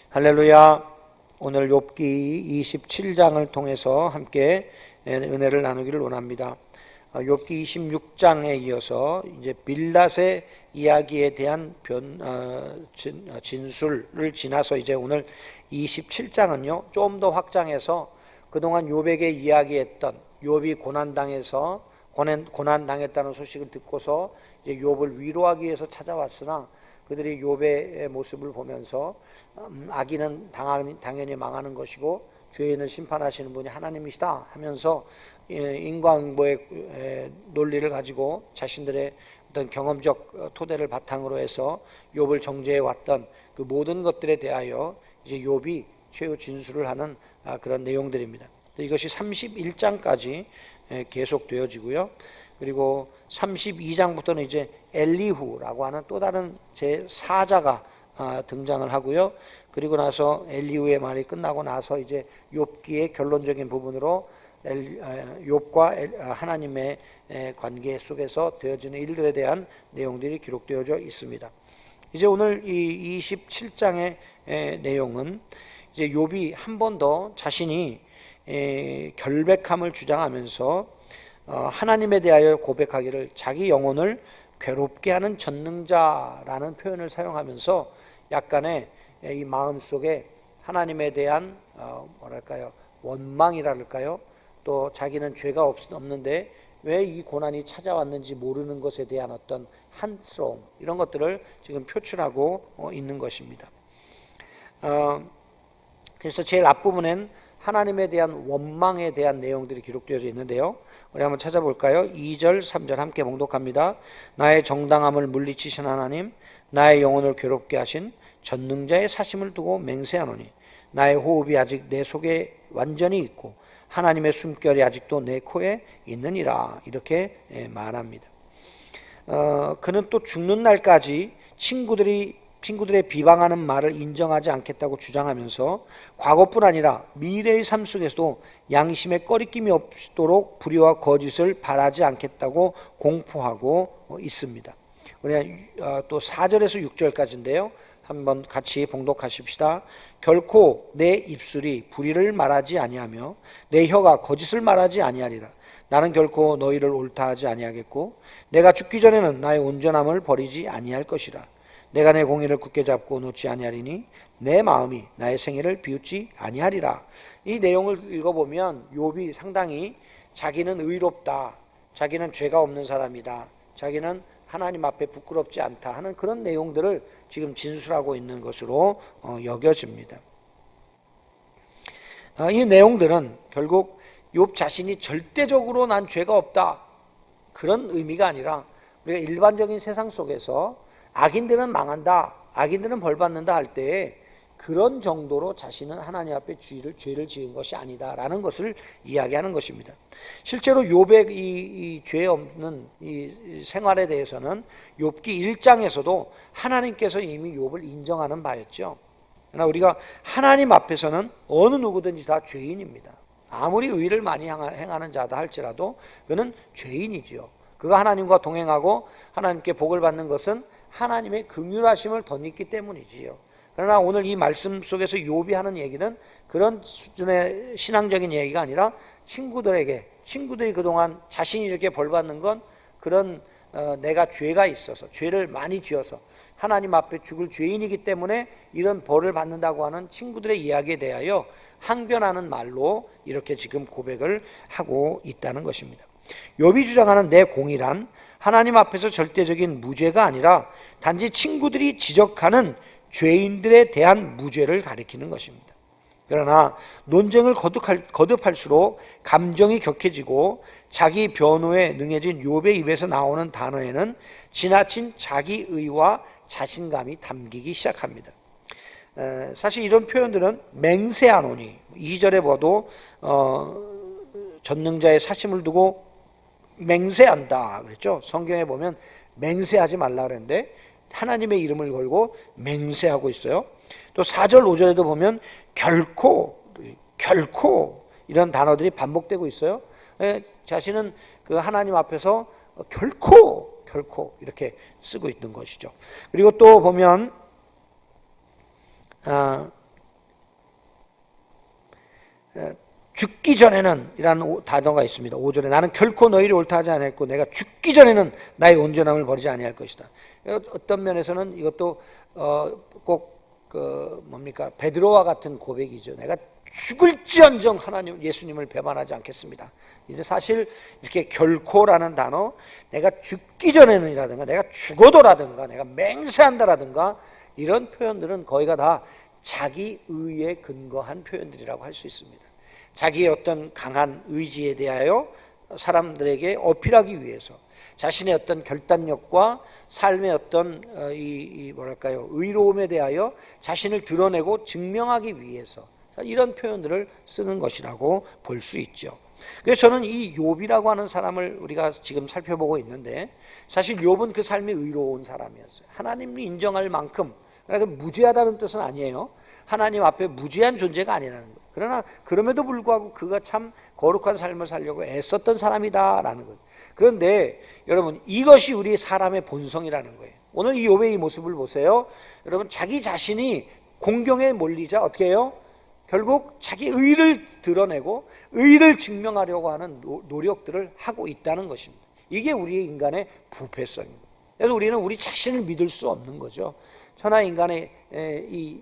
할렐루야. 오늘 욥기 27장을 통해서 함께 은혜를 나누기를 원합니다. 욥기 26장에 이어서 이제 빌닷의 이야기에 대한 진술을 지나서 이제 오늘 27장은요 좀 더 확장해서 그동안 욥에게 이야기했던 욥이 고난당했다는 소식을 듣고서 이제 욥을 위로하기 위해서 찾아왔으나 그들이 욥의 모습을 보면서 악인은 당연히 망하는 것이고 죄인을 심판하시는 분이 하나님이시다 하면서 인과응보의 논리를 가지고 자신들의 어떤 경험적 토대를 바탕으로 해서 욥을 정죄해 왔던 그 모든 것들에 대하여 이제 욥이 최후 진술을 하는 그런 내용들입니다. 이것이 31장까지 계속되어지고요. 그리고 32장부터는 이제 엘리후라고 하는 또 다른 제4자가 등장을 하고요. 그리고 나서 엘리후의 말이 끝나고 나서 이제 욥기의 결론적인 부분으로 욥과 하나님의 관계 속에서 되어지는 일들에 대한 내용들이 기록되어져 있습니다. 이제 오늘 이 27장의 내용은 이제 욥이 한 번 더 자신이 결백함을 주장하면서 하나님에 대하여 고백하기를 자기 영혼을 괴롭게 하는 전능자라는 표현을 사용하면서 약간의 이 마음속에 하나님에 대한 원망이랄까요? 또 자기는 죄가 없는데 왜 이 고난이 찾아왔는지 모르는 것에 대한 어떤 한스러움, 이런 것들을 지금 표출하고 있는 것입니다. 그래서 제일 앞부분엔 하나님에 대한 원망에 대한 내용들이 기록되어져 있는데요. 우리 한번 찾아볼까요? 2절, 3절 함께 봉독합니다. 나의 정당함을 물리치신 하나님, 나의 영혼을 괴롭게 하신 전능자의 사심을 두고 맹세하노니 나의 호흡이 아직 내 속에 완전히 있고 하나님의 숨결이 아직도 내 코에 있느니라, 이렇게 말합니다. 그는 또 죽는 날까지 친구들의 비방하는 말을 인정하지 않겠다고 주장하면서 과거뿐 아니라 미래의 삶 속에서도 양심에 꺼리낌이 없도록 불의와 거짓을 바라지 않겠다고 공포하고 있습니다. 우리가 또 4절에서 6절까지인데요. 한번 같이 봉독하십시다. 결코 내 입술이 불의를 말하지 아니하며 내 혀가 거짓을 말하지 아니하리라. 나는 결코 너희를 옳다하지 아니하겠고 내가 죽기 전에는 나의 온전함을 버리지 아니할 것이라. 내가 내 공의를 굳게 잡고 놓지 아니하리니 내 마음이 나의 생애를 비웃지 아니하리라. 이 내용을 읽어보면 욥이 상당히 자기는 의롭다, 자기는 죄가 없는 사람이다, 자기는 하나님 앞에 부끄럽지 않다 하는 그런 내용들을 지금 진술하고 있는 것으로 여겨집니다. 이 내용들은 결국 욥 자신이 절대적으로 난 죄가 없다 그런 의미가 아니라 우리가 일반적인 세상 속에서 악인들은 망한다, 악인들은 벌받는다 할 때에 그런 정도로 자신은 하나님 앞에 죄를 지은 것이 아니다라는 것을 이야기하는 것입니다. 실제로 욥의 이 죄 없는 이 생활에 대해서는 욥기 1장에서도 하나님께서 이미 욥을 인정하는 바였죠. 그러나 우리가 하나님 앞에서는 어느 누구든지 다 죄인입니다. 아무리 의를 많이 행하는 자다 할지라도 그는 죄인이지요. 그가 하나님과 동행하고 하나님께 복을 받는 것은 하나님의 긍휼하심을 덧입기 때문이지요. 그러나 오늘 이 말씀 속에서 욥이 하는 얘기는 그런 수준의 신앙적인 얘기가 아니라 친구들이 그동안 자신이 이렇게 벌받는 건 그런 내가 죄가 있어서 죄를 많이 지어서 하나님 앞에 죽을 죄인이기 때문에 이런 벌을 받는다고 하는 친구들의 이야기에 대하여 항변하는 말로 이렇게 지금 고백을 하고 있다는 것입니다. 욥이 주장하는 내 공의란 하나님 앞에서 절대적인 무죄가 아니라 단지 친구들이 지적하는 죄인들에 대한 무죄를 가리키는 것입니다. 그러나 논쟁을 거듭할수록 감정이 격해지고 자기 변호에 능해진 욥의 입에서 나오는 단어에는 지나친 자기의와 자신감이 담기기 시작합니다. 사실 이런 표현들은 맹세하노니 2절에 봐도 전능자의 사심을 두고 맹세한다 그랬죠. 성경에 보면 맹세하지 말라 그랬는데 하나님의 이름을 걸고 맹세하고 있어요. 또 4절 5절에도 보면 결코 이런 단어들이 반복되고 있어요. 자신은 그 하나님 앞에서 결코 이렇게 쓰고 있는 것이죠. 그리고 또 보면 죽기 전에는 이라는 단어가 있습니다. 5절에 나는 결코 너희를 옳다 하지 아니했고 내가 죽기 전에는 나의 온전함을 버리지 아니할 것이다. 어떤 면에서는 이것도 꼭 뭡니까 베드로와 같은 고백이죠. 내가 죽을지언정 하나님 예수님을 배반하지 않겠습니다. 이제 사실 이렇게 결코라는 단어, 내가 죽기 전에는이라든가 내가 죽어도라든가 내가 맹세한다라든가 이런 표현들은 거의가 다 자기 의에 근거한 표현들이라고 할 수 있습니다. 자기의 어떤 강한 의지에 대하여 사람들에게 어필하기 위해서 자신의 어떤 결단력과 삶의 어떤 뭐랄까요 의로움에 대하여 자신을 드러내고 증명하기 위해서 이런 표현들을 쓰는 것이라고 볼 수 있죠. 그래서 저는 이 욥이라고 하는 사람을 우리가 지금 살펴보고 있는데 사실 욥은 그 삶이 의로운 사람이었어요. 하나님이 인정할 만큼, 그러니까 무죄하다는 뜻은 아니에요. 하나님 앞에 무죄한 존재가 아니라는 거예요. 그러나 그럼에도 불구하고 그가 참 거룩한 삶을 살려고 애썼던 사람이다라는 거예요. 그런데 여러분 이것이 우리 사람의 본성이라는 거예요. 오늘 이 욥의 이 모습을 보세요. 여러분 자기 자신이 공경에 몰리자 어떻게 해요? 결국 자기 의를 드러내고 의를 증명하려고 하는 노력들을 하고 있다는 것입니다. 이게 우리의 인간의 부패성입니다. 그래서 우리는 우리 자신을 믿을 수 없는 거죠. 천하 인간의 이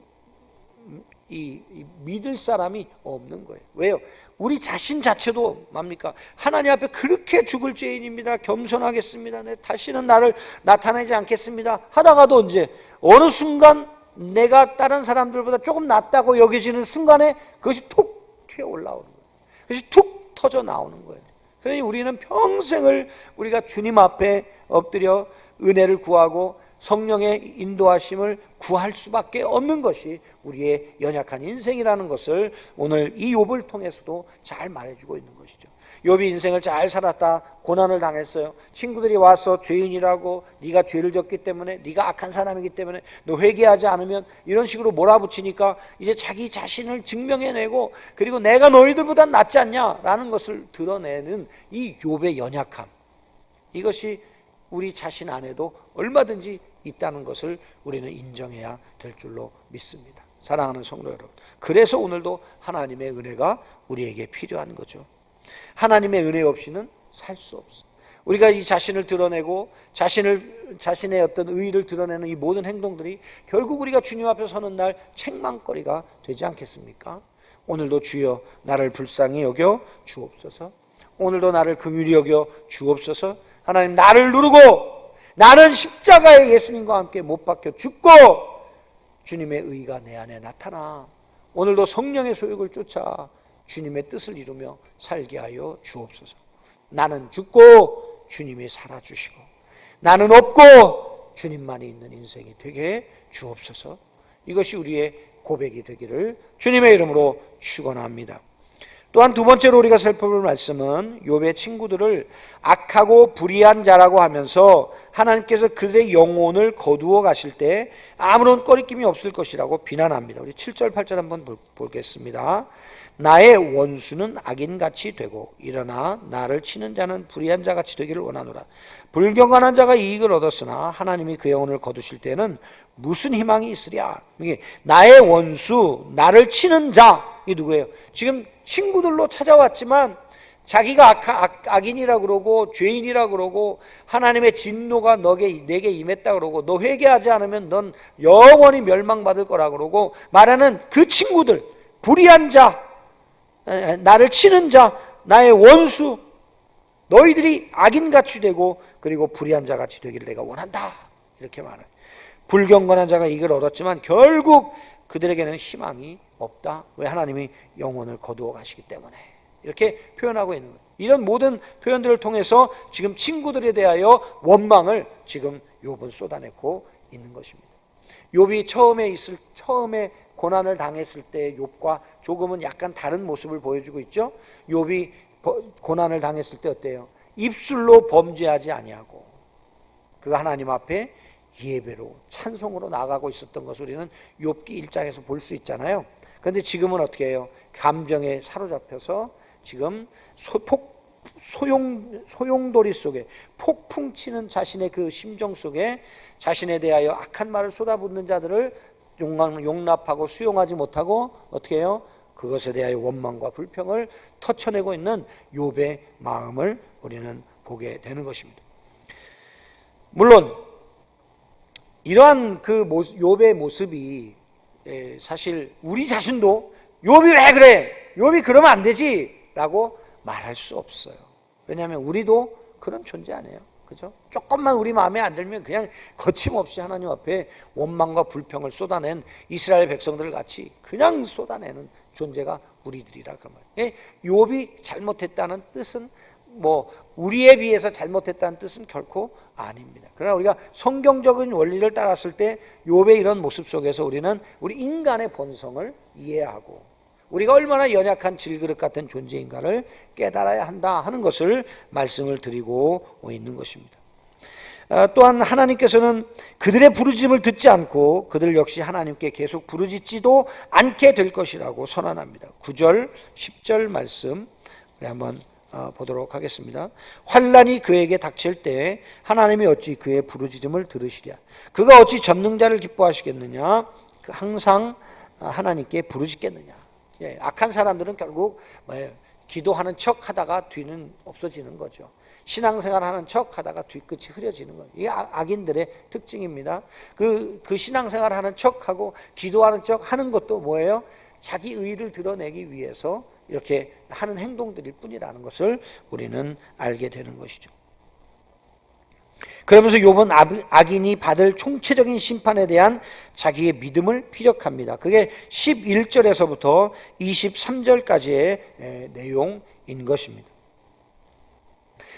믿을 사람이 없는 거예요. 왜요? 우리 자신 자체도 뭡니까? 하나님 앞에 그렇게 죽을 죄인입니다. 겸손하겠습니다. 다시는 나를 나타내지 않겠습니다. 하다가도 언제 어느 순간 내가 다른 사람들보다 조금 낫다고 여겨지는 순간에 그것이 툭 튀어 올라오는 거예요. 그것이 툭 터져 나오는 거예요. 그러니 우리는 평생을 우리가 주님 앞에 엎드려 은혜를 구하고 성령의 인도하심을 구할 수밖에 없는 것이 우리의 연약한 인생이라는 것을 오늘 이 욥을 통해서도 잘 말해주고 있는 것이죠. 욥이 인생을 잘 살았다, 고난을 당했어요. 친구들이 와서 죄인이라고, 네가 죄를 졌기 때문에, 네가 악한 사람이기 때문에 너 회개하지 않으면, 이런 식으로 몰아붙이니까 이제 자기 자신을 증명해내고, 그리고 내가 너희들보다 낫지 않냐라는 것을 드러내는 이 욥의 연약함, 이것이 우리 자신 안에도 얼마든지 있다는 것을 우리는 인정해야 될 줄로 믿습니다. 사랑하는 성도 여러분, 그래서 오늘도 하나님의 은혜가 우리에게 필요한 거죠. 하나님의 은혜 없이는 살 수 없어. 우리가 이 자신을 드러내고 자신의 어떤 의의를 드러내는 이 모든 행동들이 결국 우리가 주님 앞에 서는 날 책망거리가 되지 않겠습니까? 오늘도 주여 나를 불쌍히 여겨 주옵소서. 오늘도 나를 긍휼히 여겨 주옵소서. 하나님, 나를 누르고 나는 십자가에 예수님과 함께 못 박혀 죽고 주님의 의가 내 안에 나타나 오늘도 성령의 소욕을 쫓아 주님의 뜻을 이루며 살게 하여 주옵소서. 나는 죽고 주님이 살아주시고 나는 없고 주님만이 있는 인생이 되게 주옵소서. 이것이 우리의 고백이 되기를 주님의 이름으로 축원합니다. 또한 두 번째로 우리가 살펴볼 말씀은 욥의 친구들을 악하고 불의한 자라고 하면서 하나님께서 그들의 영혼을 거두어 가실 때 아무런 꺼리낌이 없을 것이라고 비난합니다. 우리 7절 8절 한번 보겠습니다. 나의 원수는 악인같이 되고 일어나 나를 치는 자는 불의한 자같이 되기를 원하노라. 불경건한 자가 이익을 얻었으나 하나님이 그 영혼을 거두실 때는 무슨 희망이 있으랴. 이게 나의 원수, 나를 치는 자, 이게 누구예요? 지금 친구들로 찾아왔지만 자기가 악인이라고 그러고 죄인이라고 그러고 하나님의 진노가 내게 임했다 그러고 너 회개하지 않으면 넌 영원히 멸망받을 거라고 그러고 말하는 그 친구들, 불의한 자, 나를 치는 자, 나의 원수, 너희들이 악인같이 되고 그리고 불의한 자같이 되기를 내가 원한다, 이렇게 말해요. 불경건한 자가 이걸 얻었지만 결국 그들에게는 희망이 없다. 왜? 하나님이 영혼을 거두어 가시기 때문에. 이렇게 표현하고 있는 거예요. 이런 모든 표현들을 통해서 지금 친구들에 대하여 원망을 지금 욥은 쏟아내고 있는 것입니다. 욥이 처음에 고난을 당했을 때 욥과 조금은 약간 다른 모습을 보여주고 있죠. 욥이 고난을 당했을 때 어때요? 입술로 범죄하지 아니하고 그가 하나님 앞에 예배로 찬송으로 나아가고 있었던 것을 우리는 욥기 1장에서 볼 수 있잖아요. 그런데 지금은 어떻게 해요? 감정에 사로잡혀서 지금 소용돌이 속에 폭풍 치는 자신의 그 심정 속에 자신에 대하여 악한 말을 쏟아붓는 자들을 용납하고 수용하지 못하고 어떻게 해요? 그것에 대하여 원망과 불평을 터쳐내고 있는 욥의 마음을 우리는 보게 되는 것입니다. 물론 이러한 그 욥의 모습이 사실 우리 자신도 욥이 왜 그래? 욥이 그러면 안 되지 라고 말할 수 없어요. 왜냐하면 우리도 그런 존재 아니에요. 그죠? 조금만 우리 마음에 안 들면 그냥 거침없이 하나님 앞에 원망과 불평을 쏟아낸 이스라엘 백성들 같이 그냥 쏟아내는 존재가 우리들이라 그 말이에요. 욥이 잘못했다는 뜻은 뭐 우리에 비해서 잘못했다는 뜻은 결코 아닙니다. 그러나 우리가 성경적인 원리를 따랐을 때 욥의 이런 모습 속에서 우리는 우리 인간의 본성을 이해하고 우리가 얼마나 연약한 질그릇 같은 존재인가를 깨달아야 한다 하는 것을 말씀을 드리고 있는 것입니다. 또한 하나님께서는 그들의 부르짖음을 듣지 않고 그들 역시 하나님께 계속 부르짖지도 않게 될 것이라고 선언합니다. 9절, 10절 말씀 우리 한번 보도록 하겠습니다. 환난이 그에게 닥칠 때 하나님이 어찌 그의 부르짖음을 들으시랴. 그가 어찌 전능자를 기뻐하시겠느냐. 항상 하나님께 부르짖겠느냐. 악한 사람들은 결국 기도하는 척 하다가 뒤는 없어지는 거죠. 신앙생활 하는 척 하다가 뒤끝이 흐려지는 거예요. 이게 악인들의 특징입니다. 그 신앙생활 하는 척 하고 기도하는 척 하는 것도 뭐예요? 자기 의의를 드러내기 위해서 이렇게 하는 행동들일 뿐이라는 것을 우리는 알게 되는 것이죠. 그러면서 욥은 악인이 받을 총체적인 심판에 대한 자기의 믿음을 피력합니다. 그게 11절에서부터 23절까지의 내용인 것입니다.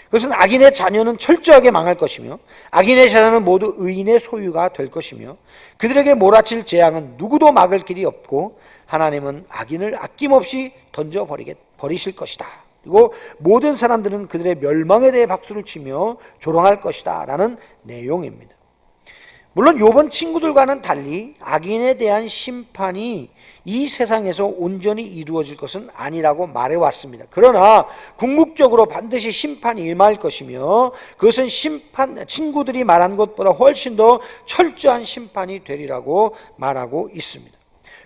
그것은 악인의 자녀는 철저하게 망할 것이며 악인의 자녀는 모두 의인의 소유가 될 것이며 그들에게 몰아칠 재앙은 누구도 막을 길이 없고 하나님은 악인을 아낌없이 던져버리실 것이다. 그리고 모든 사람들은 그들의 멸망에 대해 박수를 치며 조롱할 것이다 라는 내용입니다. 물론 욥은 친구들과는 달리 악인에 대한 심판이 이 세상에서 온전히 이루어질 것은 아니라고 말해왔습니다. 그러나 궁극적으로 반드시 심판이 임할 것이며 그것은 친구들이 말한 것보다 훨씬 더 철저한 심판이 되리라고 말하고 있습니다.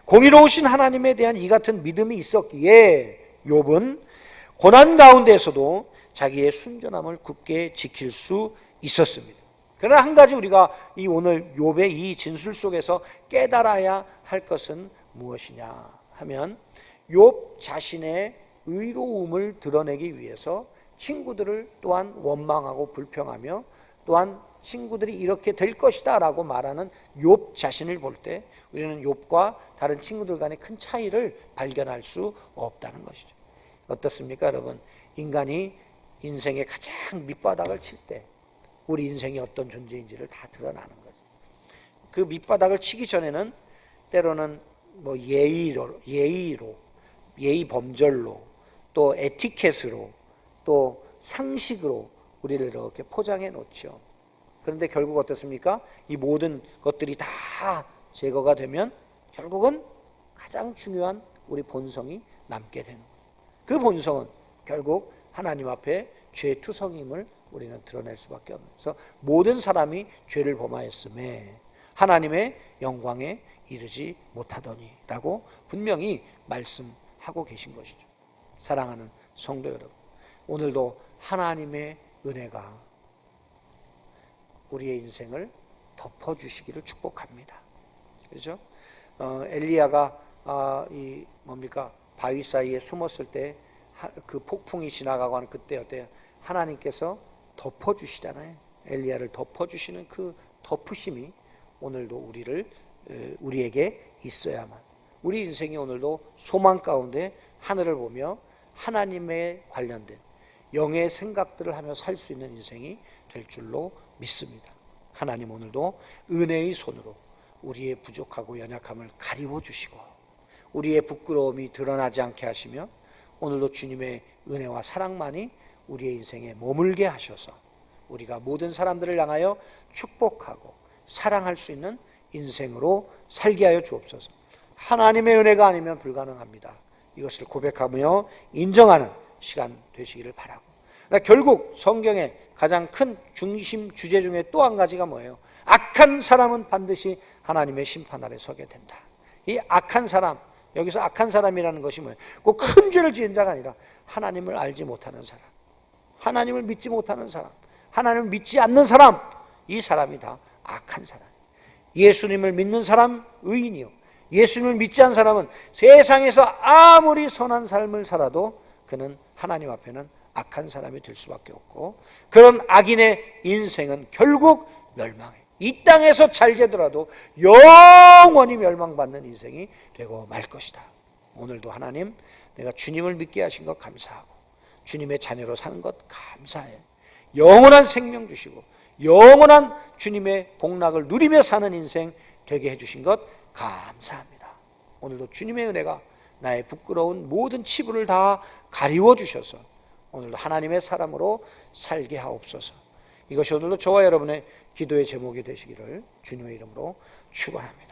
공의로우신 하나님에 대한 이 같은 믿음이 있었기에 욥은 고난 가운데에서도 자기의 순전함을 굳게 지킬 수 있었습니다. 그러나 한 가지 우리가 오늘 욥의 이 진술 속에서 깨달아야 할 것은 무엇이냐 하면 욥 자신의 의로움을 드러내기 위해서 친구들을 또한 원망하고 불평하며 또한 친구들이 이렇게 될 것이다 라고 말하는 욥 자신을 볼 때 우리는 욥과 다른 친구들 간의 큰 차이를 발견할 수 없다는 것이죠. 어떻습니까 여러분? 인간이 인생의 가장 밑바닥을 칠 때 우리 인생이 어떤 존재인지를 다 드러나는 거죠. 그 밑바닥을 치기 전에는 때로는 뭐 예의 범절로 또 에티켓으로 또 상식으로 우리를 이렇게 포장해 놓죠. 그런데 결국 어떻습니까? 이 모든 것들이 다 제거가 되면 결국은 가장 중요한 우리 본성이 남게 되는 거예요. 그 본성은 결국 하나님 앞에 죄투성임을 우리는 드러낼 수밖에 없는. 그래서 모든 사람이 죄를 범하였음에 하나님의 영광에 이르지 못하더니라고 분명히 말씀하고 계신 것이죠. 사랑하는 성도 여러분, 오늘도 하나님의 은혜가 우리의 인생을 덮어주시기를 축복합니다. 그렇죠? 엘리야가 바위 사이에 숨었을 때 그 폭풍이 지나가고 하는 그때 어때요? 하나님께서 덮어주시잖아요. 엘리야를 덮어주시는 그 덮으심이 오늘도 우리에게 있어야만 우리 인생이 오늘도 소망 가운데 하늘을 보며 하나님에 관련된 영의 생각들을 하며 살 수 있는 인생이 될 줄로 믿습니다. 하나님 오늘도 은혜의 손으로 우리의 부족하고 연약함을 가리워 주시고 우리의 부끄러움이 드러나지 않게 하시며 오늘도 주님의 은혜와 사랑만이 우리의 인생에 머물게 하셔서 우리가 모든 사람들을 향하여 축복하고 사랑할 수 있는 인생으로 살게 하여 주옵소서. 하나님의 은혜가 아니면 불가능합니다. 이것을 고백하며 인정하는 시간 되시기를 바라고, 결국 성경의 가장 큰 중심 주제 중에 또 한 가지가 뭐예요? 악한 사람은 반드시 하나님의 심판 아래 서게 된다. 이 악한 사람, 여기서 악한 사람이라는 것이 뭐예요? 꼭 큰 죄를 지은 자가 아니라 하나님을 알지 못하는 사람, 하나님을 믿지 못하는 사람, 하나님을 믿지 않는 사람, 이 사람이 다 악한 사람. 예수님을 믿는 사람 의인이요, 예수님을 믿지 않는 사람은 세상에서 아무리 선한 삶을 살아도 그는 하나님 앞에는 악한 사람이 될 수밖에 없고, 그런 악인의 인생은 결국 멸망해. 이 땅에서 잘 되더라도 영원히 멸망받는 인생이 되고 말 것이다. 오늘도 하나님, 내가 주님을 믿게 하신 것 감사하고 주님의 자녀로 사는 것 감사해. 영원한 생명 주시고 영원한 주님의 복락을 누리며 사는 인생 되게 해주신 것 감사합니다. 오늘도 주님의 은혜가 나의 부끄러운 모든 치부를 다 가리워 주셔서 오늘도 하나님의 사람으로 살게 하옵소서. 이것이 오늘도 저와 여러분의 기도의 제목이 되시기를 주님의 이름으로 축원합니다.